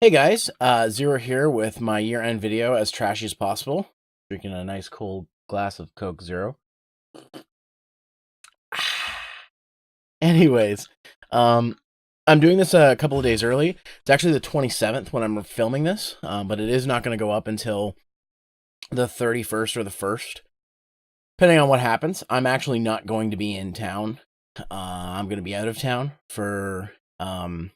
Hey guys, Zero here with my year-end video as trashy as possible. Drinking a nice cold glass of Coke Zero. Anyways, I'm doing this a couple of days early. It's actually the 27th when I'm filming this, but it is not going to go up until the 31st or the 1st, depending on what happens. I'm actually not going to be in town. I'm going to be out of town for New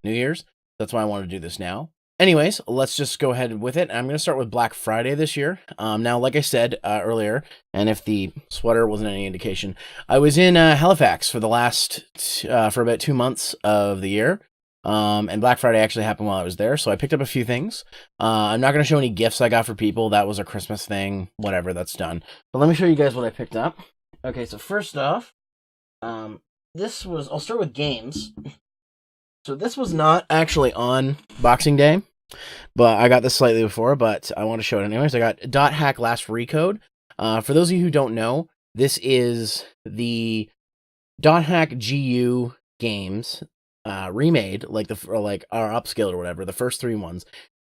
Year's. That's why I want to do this now. Anyways, let's just go ahead with it. I'm going to start with Black Friday this year. Now, like I said earlier, and if the sweater wasn't any indication, I was in Halifax for the last, for about 2 months of the year. And Black Friday actually happened while I was there, so I picked up a few things. I'm not going to show any gifts I got for people. That was a Christmas thing. Whatever, that's done. But let me show you guys what I picked up. Okay, so first off, I'll start with games. So this was not actually on Boxing Day, but I got this slightly before, but I want to show it anyways. I got Dot Hack Last Recode. For those of you who don't know, this is the Dot Hack GU games remade, or upscaled or whatever, the first 3 ones.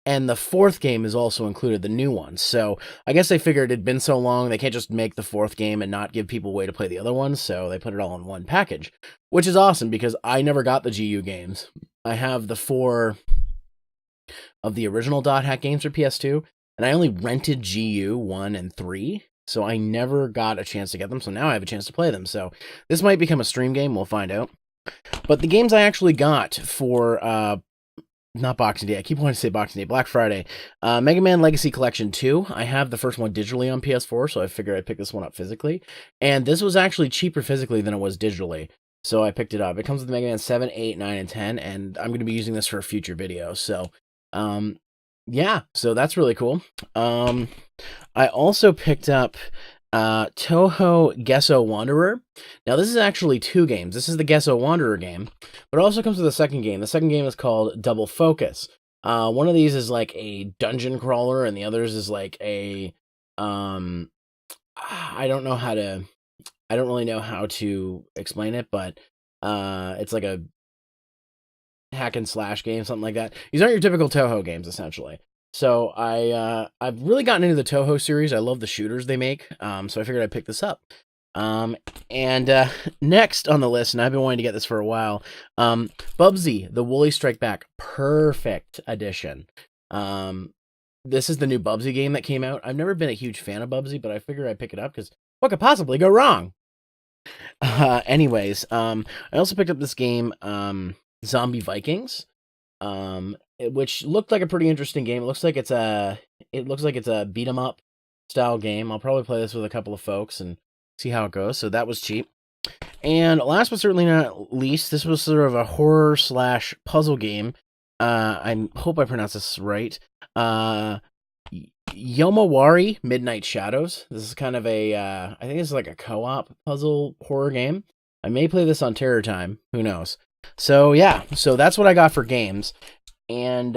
And the 4th game is also included, the new one. So I guess they figured it'd been so long, they can't just make the 4th game and not give people a way to play the other ones, so they put it all in one package. Which is awesome, because I never got the GU games. I have the 4 of the original Dot Hack games for PS2, and I only rented GU 1 and 3, so I never got a chance to get them, so now I have a chance to play them. So this might become a stream game, we'll find out. But the games I actually got for not Boxing Day. I keep wanting to say Boxing Day. Black Friday. Mega Man Legacy Collection 2. I have the first one digitally on PS4, so I figured I'd pick this one up physically. And this was actually cheaper physically than it was digitally, so I picked it up. It comes with Mega Man 7, 8, 9, and 10, and I'm going to be using this for a future video. So, yeah, so that's really cool. I also picked up Toho Gesso Wanderer. Now, this is actually 2 games. This is the Gesso Wanderer game, but it also comes with a second game. The second game is called Double Focus. One of these is like a dungeon crawler, and the others is like a, I don't really know how to explain it, but it's like a hack and slash game, something like that. These aren't your typical Toho games, essentially. So I've really gotten into the Toho series. I love the shooters they make, so I figured I'd pick this up. Next on the list, and I've been wanting to get this for a while, Bubsy, the Woolly Strike Back Perfect Edition. This is the new Bubsy game that came out. I've never been a huge fan of Bubsy, but I figured I'd pick it up because what could possibly go wrong? Anyways, I also picked up this game, Zombie Vikings. Which looked like a pretty interesting game. It looks like it's a beat 'em up style game. I'll probably play this with a couple of folks and see how it goes. So that was cheap. And last but certainly not least, this was sort of a horror slash puzzle game. I hope I pronounced this right. Yomawari Midnight Shadows. This is kind of a I think this is like a co-op puzzle horror game. I may play this on Terror Time. Who knows? So yeah, so that's what I got for games. And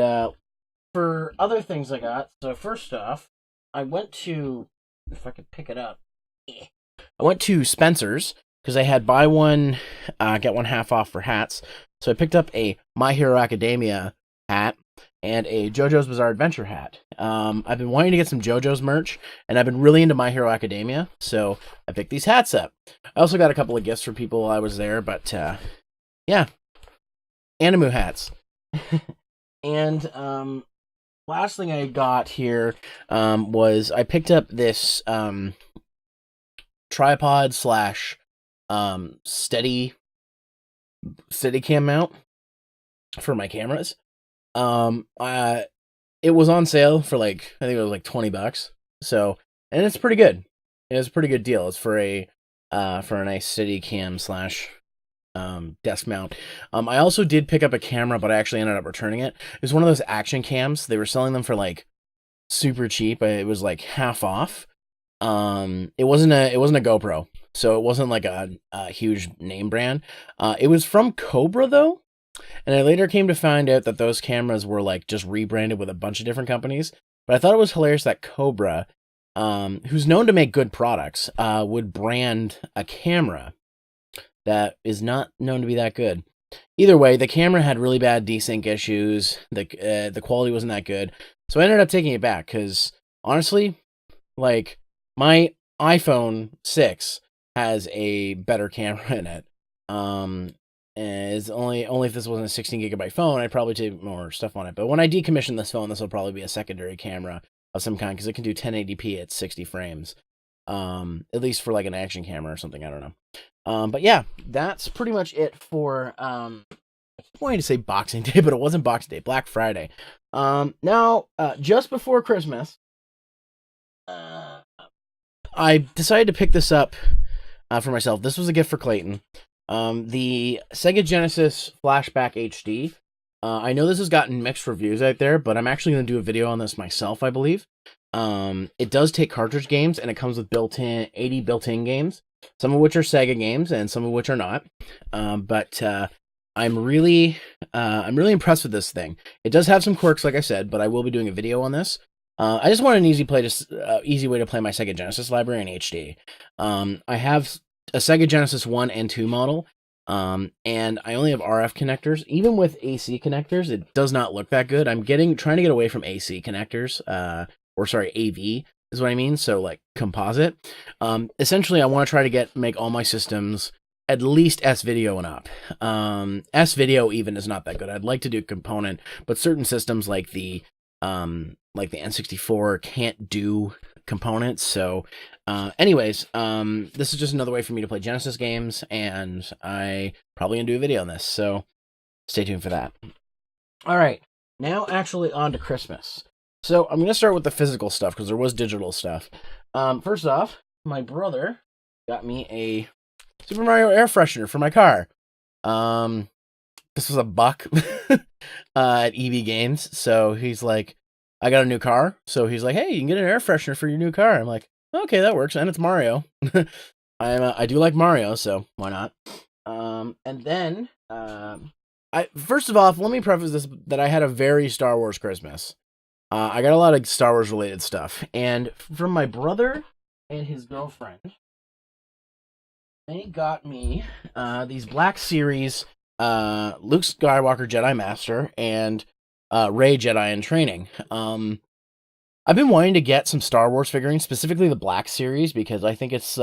for other things I got, so first off, I went to, if I could pick it up, I went to Spencer's, because I had buy one, get one half off for hats. So I picked up a My Hero Academia hat and a JoJo's Bizarre Adventure hat. I've been wanting to get some JoJo's merch, and I've been really into My Hero Academia, so I picked these hats up. I also got a couple of gifts for people while I was there, but yeah, Animu hats. And last thing I got here was I picked up this tripod slash steady cam mount for my cameras. It was on sale for I think it was like $20. So, and it's pretty good. It's a pretty good deal. It's for a nice steady cam slash desk mount. I also did pick up a camera, but I actually ended up returning it. It was one of those action cams. They were selling them for super cheap. It was like half off. It wasn't a GoPro, so it wasn't like a huge name brand. It was from Cobra though, and I later came to find out that those cameras were just rebranded with a bunch of different companies. But I thought it was hilarious that Cobra, who's known to make good products, would brand a camera that is not known to be that good. either way, the camera had really bad desync issues. The quality wasn't that good, so I ended up taking it back because honestly, like my iPhone 6 has a better camera in it. And it's only if this wasn't a 16 gigabyte phone, I'd probably take more stuff on it. But when I decommission this phone, this will probably be a secondary camera of some kind because it can do 1080p at 60 frames. At least for like an action camera or something. I don't know. But yeah, that's pretty much it for I wanted to say Boxing Day, but it wasn't Boxing Day. Black Friday. Now, just before Christmas, I decided to pick this up for myself. This was a gift for Clayton. The Sega Genesis Flashback HD. I know this has gotten mixed reviews out there, but I'm actually going to do a video on this myself, I believe. It does take cartridge games, and it comes with 80 built-in games, some of which are Sega games, and some of which are not. But I'm really impressed with this thing. It does have some quirks, like I said, but I will be doing a video on this. I just want an easy way to play my Sega Genesis library in HD. I have a Sega Genesis 1 and 2 model, and I only have RF connectors. Even with AC connectors, it does not look that good. I'm trying to get away from AC connectors, AV is what I mean, so like composite. Essentially, I want to try to make all my systems at least S-Video and up. S-Video even is not that good. I'd like to do component, but certain systems like the N64 can't do components, so anyways, this is just another way for me to play Genesis games, and I probably gonna do a video on this, so stay tuned for that. Alright, now actually on to Christmas. So I'm gonna start with the physical stuff, because there was digital stuff. First off, my brother got me a Super Mario air freshener for my car. This was $1 at EB Games, so he's like, I got a new car, so he's like, hey, you can get an air freshener for your new car. I'm like, okay, that works, and it's Mario. I do like Mario, so why not? And then, first of all, let me preface this that I had a very Star Wars Christmas. I got a lot of Star Wars related stuff, and from my brother and his girlfriend, they got me these Black Series Luke Skywalker Jedi Master and Rey Jedi in Training. I've been wanting to get some Star Wars figurines, specifically the Black Series, because I think it's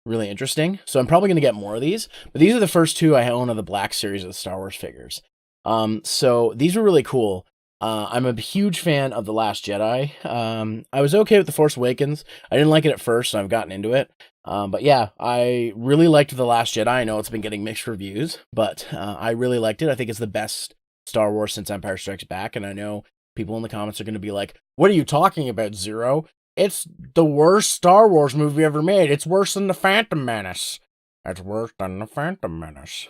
really interesting. So I'm probably going to get more of these. But these are the first two I own of the Black Series of the Star Wars figures. So these were really cool. I'm a huge fan of The Last Jedi. I was okay with The Force Awakens. I didn't like it at first, and I've gotten into it. But yeah, I really liked The Last Jedi. I know it's been getting mixed reviews, but I really liked it. I think it's the best Star Wars since Empire Strikes Back, and I know people in the comments are going to be like, what are you talking about, Zero? It's the worst Star Wars movie ever made. It's worse than The Phantom Menace. It's worse than The Phantom Menace.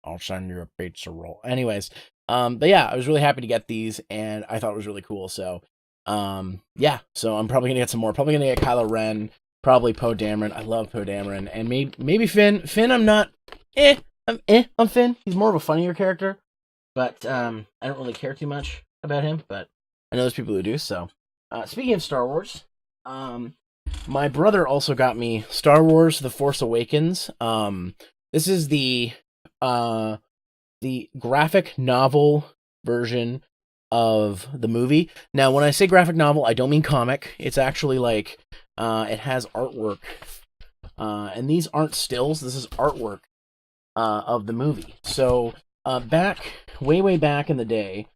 I'll send you a pizza roll. Anyways, but yeah, I was really happy to get these, and I thought it was really cool, so yeah, so I'm probably going to get some more. Probably going to get Kylo Ren, probably Poe Dameron. I love Poe Dameron, and maybe Finn. Finn, I'm not, I'm Finn. He's more of a funnier character, but I don't really care too much about him, but I know there's people who do, so. Speaking of Star Wars, my brother also got me Star Wars The Force Awakens. This is the graphic novel version of the movie. Now, when I say graphic novel, I don't mean comic. It's actually like, it has artwork. And these aren't stills, this is artwork of the movie. So, way back in the day,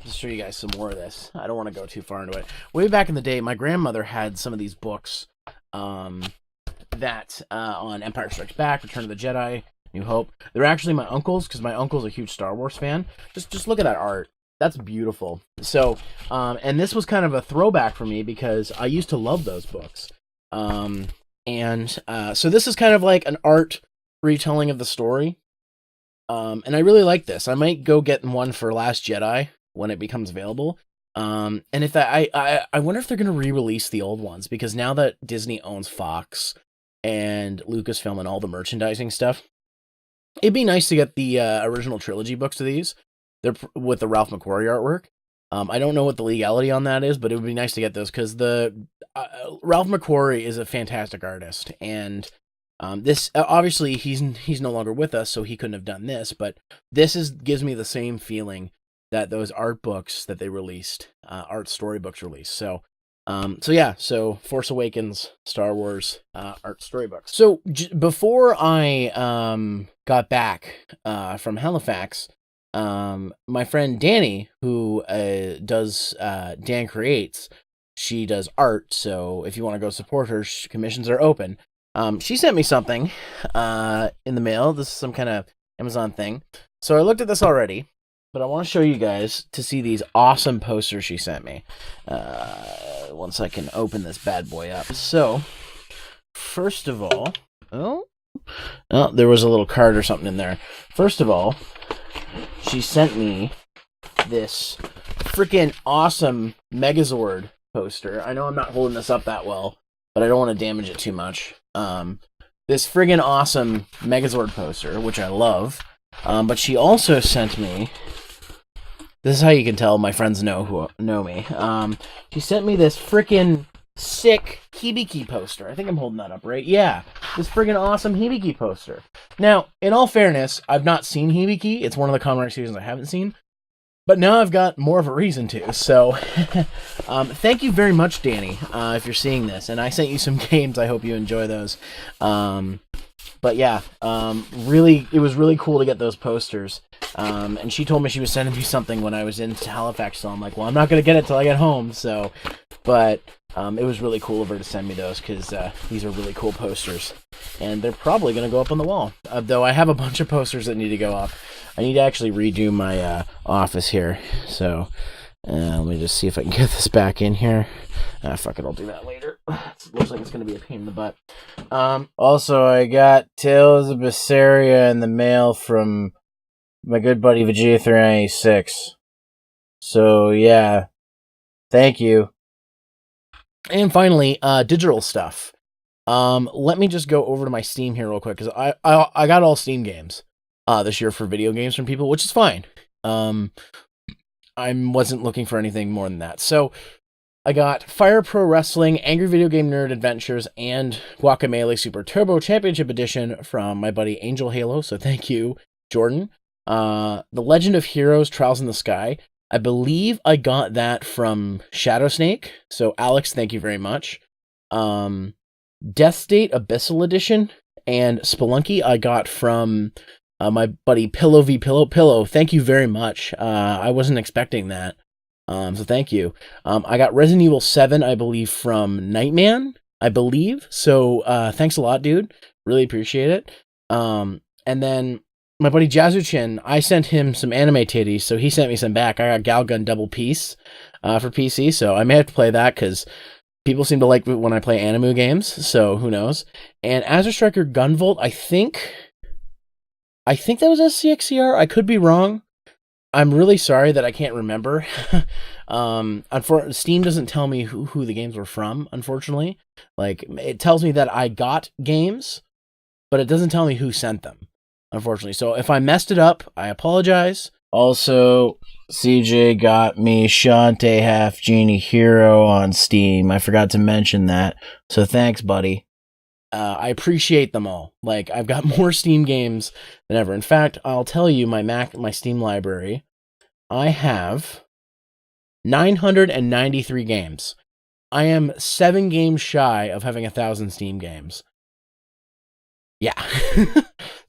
just show you guys some more of this. I don't want to go too far into it. Way back in the day, my grandmother had some of these books that on Empire Strikes Back, Return of the Jedi, New Hope. They're actually my uncle's, because my uncle's a huge Star Wars fan. Just look at that art. That's beautiful. So, and this was kind of a throwback for me, because I used to love those books. So this is kind of like an art retelling of the story. And I really like this. I might go get one for Last Jedi when it becomes available. And if I wonder if they're going to re-release the old ones, because now that Disney owns Fox and Lucasfilm and all the merchandising stuff, it'd be nice to get the original trilogy books of these. They're with the Ralph McQuarrie artwork. I don't know what the legality on that is, but it would be nice to get those, because the Ralph McQuarrie is a fantastic artist, and This obviously he's no longer with us, so he couldn't have done this. But this gives me the same feeling that those art books that they released, art storybooks released. So so Force Awakens, Star Wars, art storybooks. So before I got back from Halifax, my friend Danny, who does Dan Creates, she does art. So if you want to go support her, commissions are open. She sent me something in the mail. This is some kind of Amazon thing. So I looked at this already, but I want to show you guys to see these awesome posters she sent me. Once I can open this bad boy up. So, first of all, oh, there was a little card or something in there. First of all, she sent me this freaking awesome Megazord poster. I know I'm not holding this up that well, but I don't want to damage it too much. This friggin' awesome Megazord poster, which I love. But she also sent me. This is how you can tell my friends know me. She sent me this freaking sick Hibiki poster. I think I'm holding that up, right? Yeah, this friggin' awesome Hibiki poster. Now, in all fairness, I've not seen Hibiki. It's one of the Common series I haven't seen. But now I've got more of a reason to. So, thank you very much, Danny, if you're seeing this. And I sent you some games. I hope you enjoy those. But yeah, it was really cool to get those posters. And she told me she was sending me something when I was in Halifax, so I'm like, well, I'm not going to get it till I get home, so, but, it was really cool of her to send me those, because, these are really cool posters, and they're probably going to go up on the wall, though I have a bunch of posters that need to go up. I need to actually redo my, office here, so, let me just see if I can get this back in here. Fuck it, I'll do that later. It looks like it's going to be a pain in the butt. Also, I got Tales of Berseria in the mail from my good buddy Vegeta396. So, yeah. Thank you. And finally, digital stuff. Let me just go over to my Steam here real quick, because I got all Steam games this year for video games from people, which is fine. I wasn't looking for anything more than that. So, I got Fire Pro Wrestling, Angry Video Game Nerd Adventures, and Guacamelee Super Turbo Championship Edition from my buddy Angel Halo, so thank you, Jordan. The Legend of Heroes Trials in the Sky. I believe I got that from Shadow Snake, so Alex, thank you very much. Death State Abyssal Edition and Spelunky I got from my buddy Pillow v Pillow. Thank you very much. I wasn't expecting that. So thank you. I got Resident Evil 7, I believe, from Nightman, I believe. So, thanks a lot, dude. Really appreciate it. And then my buddy Jazuchin, I sent him some anime titties, so he sent me some back. I got Galgun Double Peace, for PC, so I may have to play that, because people seem to like when I play anime games, so who knows. And Azure Striker Gunvolt, I think that was SCXCR. I could be wrong. I'm really sorry that I can't remember. Steam doesn't tell me who the games were from, unfortunately. Like, it tells me that I got games, but it doesn't tell me who sent them, unfortunately. So if I messed it up, I apologize. Also, CJ got me Shantae Half Genie Hero on Steam. I forgot to mention that. So thanks, buddy. I appreciate them all. Like, I've got more Steam games than ever. In fact, I'll tell you my Steam library. I have 993 games. I am 7 games shy of having 1,000 Steam games. Yeah.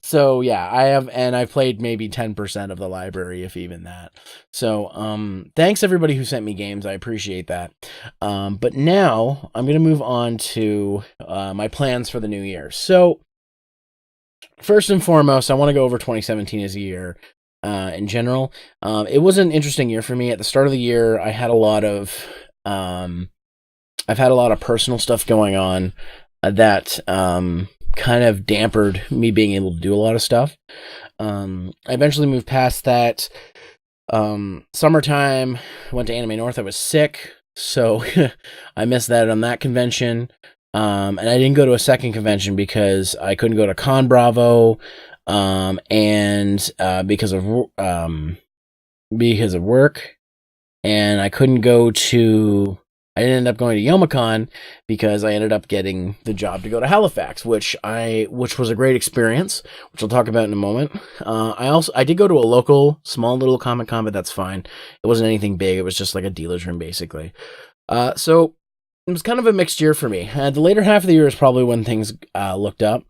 So, yeah, I've played maybe 10% of the library, if even that. So, thanks everybody who sent me games. I appreciate that. But now I'm going to move on to my plans for the new year. So, first and foremost, I want to go over 2017 as a year in general. It was an interesting year for me. At the start of the year, I've had a lot of personal stuff going on that kind of dampered me being able to do a lot of stuff. I eventually moved past that. Summertime, went to Anime North. I was sick, so I missed that on that convention. And I didn't go to a second convention because I couldn't go to Con Bravo, and because of work, and I couldn't go to I didn't end up going to Yomicon because I ended up getting the job to go to Halifax, which was a great experience, which I'll talk about in a moment. I did go to a local, small little Comic-Con, but that's fine. It wasn't anything big. It was just like a dealer's room, basically. So it was kind of a mixed year for me. The later half of the year is probably when things looked up.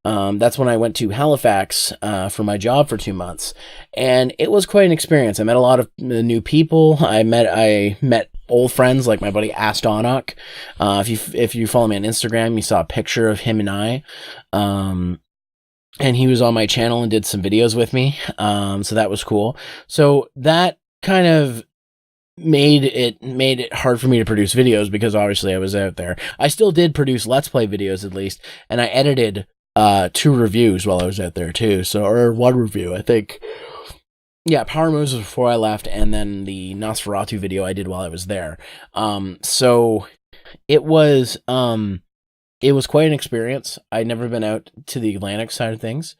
That's when I went to Halifax for my job for 2 months, and it was quite an experience. I met a lot of new people. I met old friends like my buddy Astonok. If you follow me on Instagram, you saw a picture of him and I. And he was on my channel and did some videos with me. So that was cool. So that kind of made it hard for me to produce videos because obviously I was out there. I still did produce Let's Play videos at least, and I edited 2 reviews while I was out there too. So, or 1 review, I think. Yeah, Power Moves was before I left, and then the Nosferatu video I did while I was there. So it was quite an experience. I'd never been out to the Atlantic side of things.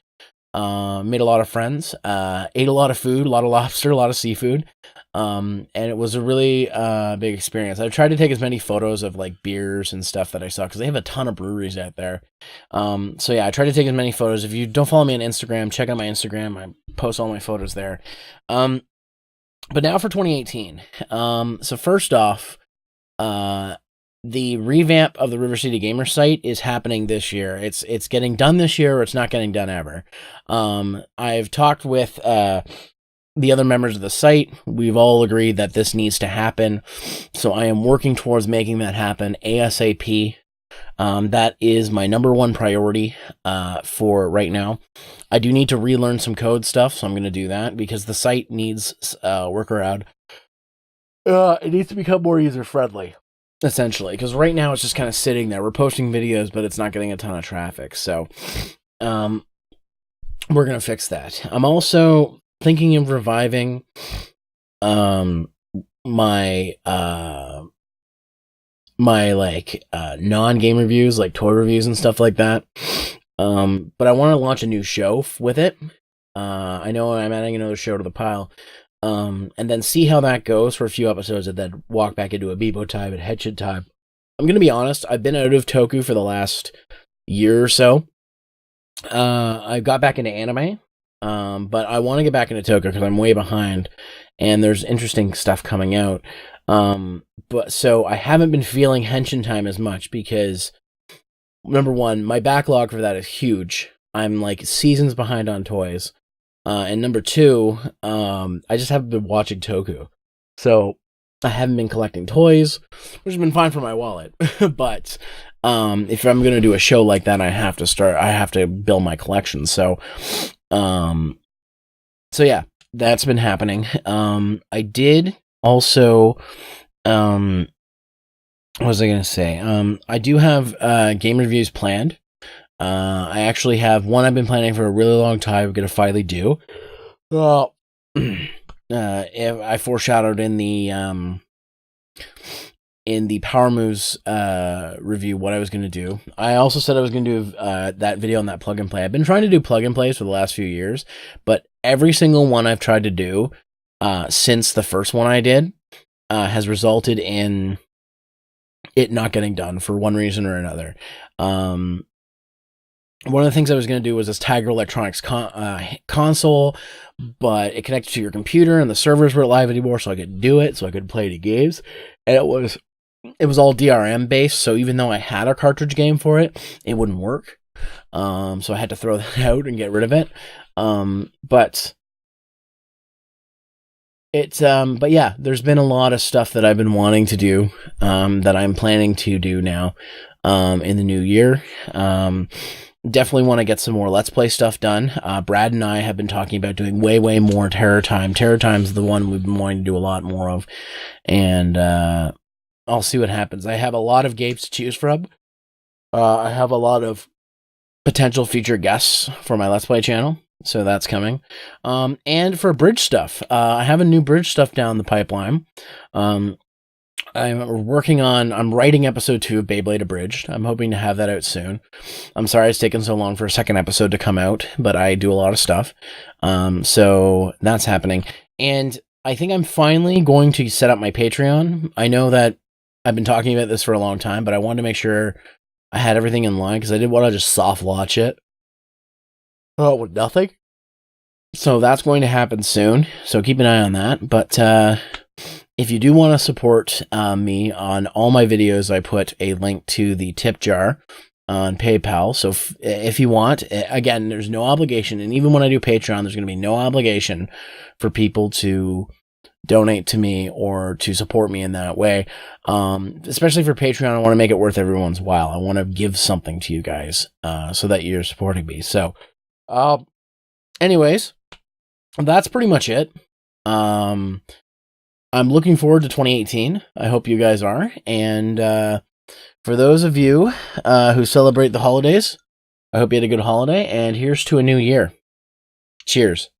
Made a lot of friends, ate a lot of food, a lot of lobster, a lot of seafood. And it was a really big experience. I tried to take as many photos of like beers and stuff that I saw because they have a ton of breweries out there. So yeah, I tried to take as many photos. If you don't follow me on Instagram, check out my Instagram. I post all my photos there. But now for 2018. So first off, the revamp of the River City Gamer site is happening this year. It's getting done this year, or it's not getting done ever. I've talked with the other members of the site. We've all agreed that this needs to happen, so I am working towards making that happen ASAP. That is my number 1 priority for right now. I do need to relearn some code stuff, so I'm going to do that because the site needs workaround. It needs to become more user-friendly, essentially, because right now it's just kind of sitting there. We're posting videos, but it's not getting a ton of traffic, so we're going to fix that. I'm also thinking of reviving my non-game reviews, like toy reviews and stuff like that. But I want to launch a new show with it. I know I'm adding another show to the pile. And then see how that goes for a few episodes, and then walk back into a Bebo time and Headshot time. I'm going to be honest, I've been out of Toku for the last year or so. I got back into anime. But I want to get back into Toku because I'm way behind, and there's interesting stuff coming out. But so I haven't been feeling Henshin time as much because, number 1, my backlog for that is huge. I'm like seasons behind on toys. And number 2, I just haven't been watching Toku. So I haven't been collecting toys, which has been fine for my wallet. But if I'm going to do a show like that, I have to build my collection. So yeah, that's been happening. I did also, what was I going to say? I do have, game reviews planned. I actually have one I've been planning for a really long time. I'm going to finally do. Well, I foreshadowed in the Power Moves review what I was going to do. I also said I was going to do that video on that plug and play. I've been trying to do plug and plays for the last few years, but every single one I've tried to do since the first one I did has resulted in it not getting done for one reason or another. One of the things I was going to do was this Tiger Electronics console, but it connected to your computer and the servers weren't live anymore, so I couldn't do it, so I couldn't play any games. And it was all DRM based, so even though I had a cartridge game for it, it wouldn't work. So I had to throw that out and get rid of it. But yeah, there's been a lot of stuff that I've been wanting to do, that I'm planning to do now, in the new year. Definitely want to get some more Let's Play stuff done. Brad and I have been talking about doing way more Terror Time. Terror Time's the one we've been wanting to do a lot more of. And I'll see what happens. I have a lot of games to choose from. I have a lot of potential future guests for my Let's Play channel. So that's coming. And for bridge stuff, I have a new bridge stuff down the pipeline. I'm writing episode 2 of Beyblade Abridged. I'm hoping to have that out soon. I'm sorry it's taken so long for a second episode to come out, but I do a lot of stuff. So that's happening. And I think I'm finally going to set up my Patreon. I know that I've been talking about this for a long time, but I wanted to make sure I had everything in line because I didn't want to just soft launch it. Oh, with nothing. So that's going to happen soon. So keep an eye on that. But if you do want to support me on all my videos, I put a link to the tip jar on PayPal. So if you want, again, there's no obligation. And even when I do Patreon, there's going to be no obligation for people to donate to me or to support me in that way. Especially for Patreon, I want to make it worth everyone's while. I want to give something to you guys so that you're supporting me. So anyways, that's pretty much it. I'm looking forward to 2018. I hope you guys are. And for those of you who celebrate the holidays, I hope you had a good holiday. And here's to a new year. Cheers.